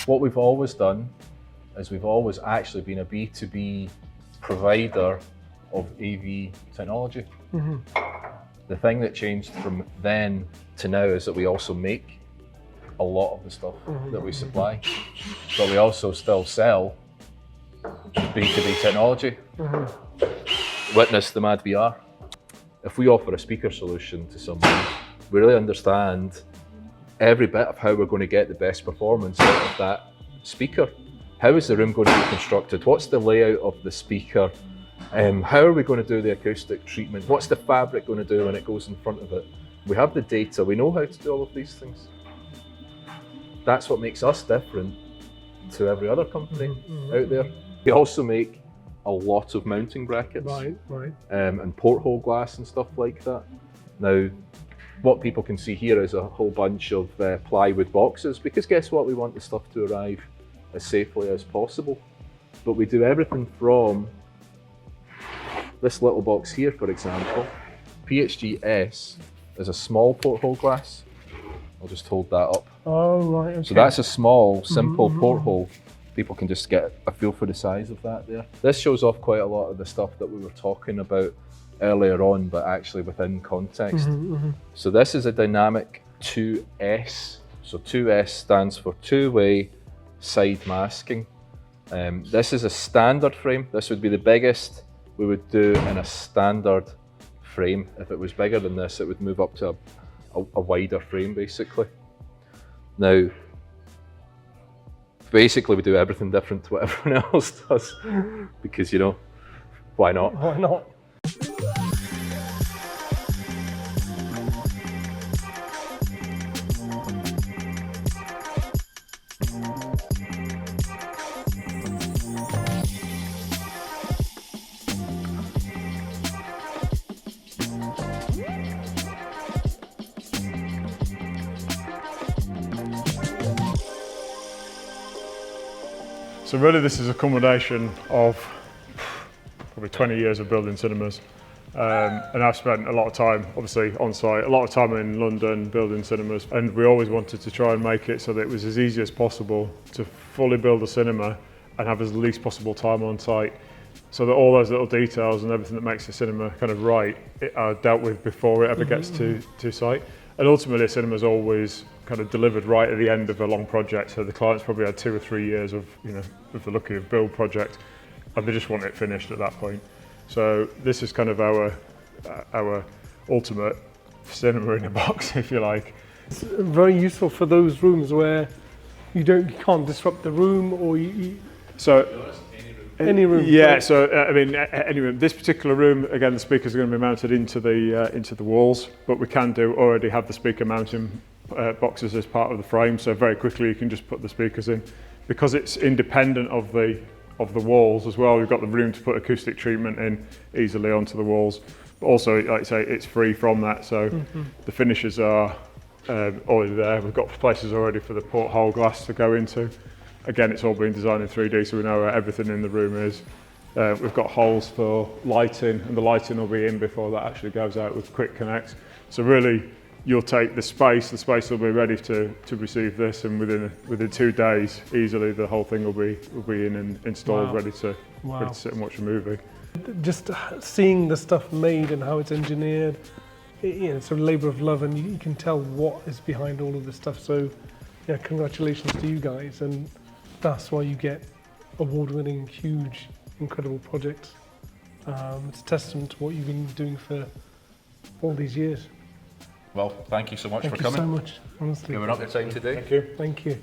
What we've always done is we've always actually been a B2B provider of AV technology. Mm-hmm. The thing that changed from then to now is that we also make a lot of the stuff that we supply, but we also still sell B2B technology. Witness the Mad VR. If we offer a speaker solution to someone, we really understand every bit of how we're going to get the best performance out of that speaker. How is the room going to be constructed? What's the layout of the speaker? How are we going to do the acoustic treatment? What's the fabric going to do when it goes in front of it? We have the data, we know how to do all of these things. That's what makes us different to every other company out there. We also make a lot of mounting brackets, and porthole glass and stuff like that. Now, what people can see here is a whole bunch of plywood boxes, because guess what? We want the stuff to arrive as safely as possible. But we do everything from this little box here, for example. PHG-S is a small porthole glass. I'll just hold that up. Oh, right, okay. So that's a small, simple porthole. People can just get a feel for the size of that there. This shows off quite a lot of the stuff that we were talking about earlier on, but actually within context. So this is a dynamic 2S. So 2S stands for two-way side masking. This is a standard frame. This would be the biggest we would do in a standard frame. If it was bigger than this, it would move up to a wider frame, basically. Now, basically we do everything different to what everyone else does, because, you know, why not? Why not? So really this is a culmination of probably 20 years of building cinemas. And I've spent a lot of time, obviously on site, a lot of time in London building cinemas, and we always wanted to try and make it so that it was as easy as possible to fully build a cinema and have as least possible time on site, so that all those little details and everything that makes the cinema kind of right are dealt with before it ever gets to site. And ultimately a cinema is always kind of delivered right at the end of a long project, so the client's probably had 2 or 3 years of, you know, if they're lucky, of build project, and they just want it finished at that point. So this is kind of our ultimate cinema in a box, if you like. It's very useful for those rooms where you can't disrupt the room, or any room. Yeah, so I mean, any room. This particular room, again, the speakers are going to be mounted into the walls, but we can already have the speaker mounting boxes as part of the frame. So very quickly you can just put the speakers in, because it's independent of the walls as well. We've got the room to put acoustic treatment in easily onto the walls. But also, like I say, it's free from that. So the finishes are already there. We've got places already for the porthole glass to go into. Again, it's all been designed in 3D, so we know where everything in the room is. We've got holes for lighting, and the lighting will be in before that actually goes out with quick connects. So really, you'll take the space will be ready to receive this, and within 2 days, easily the whole thing will be in and installed, ready to sit and watch a movie. Just seeing the stuff made and how it's engineered, it's a labour of love, and you can tell what is behind all of this stuff. So, yeah, congratulations to you guys, and that's why you get award-winning, huge, incredible projects. It's a testament to what you've been doing for all these years. Well, thank you so much for coming. Thank you so much, honestly. Giving up your time today. Thank you. Thank you.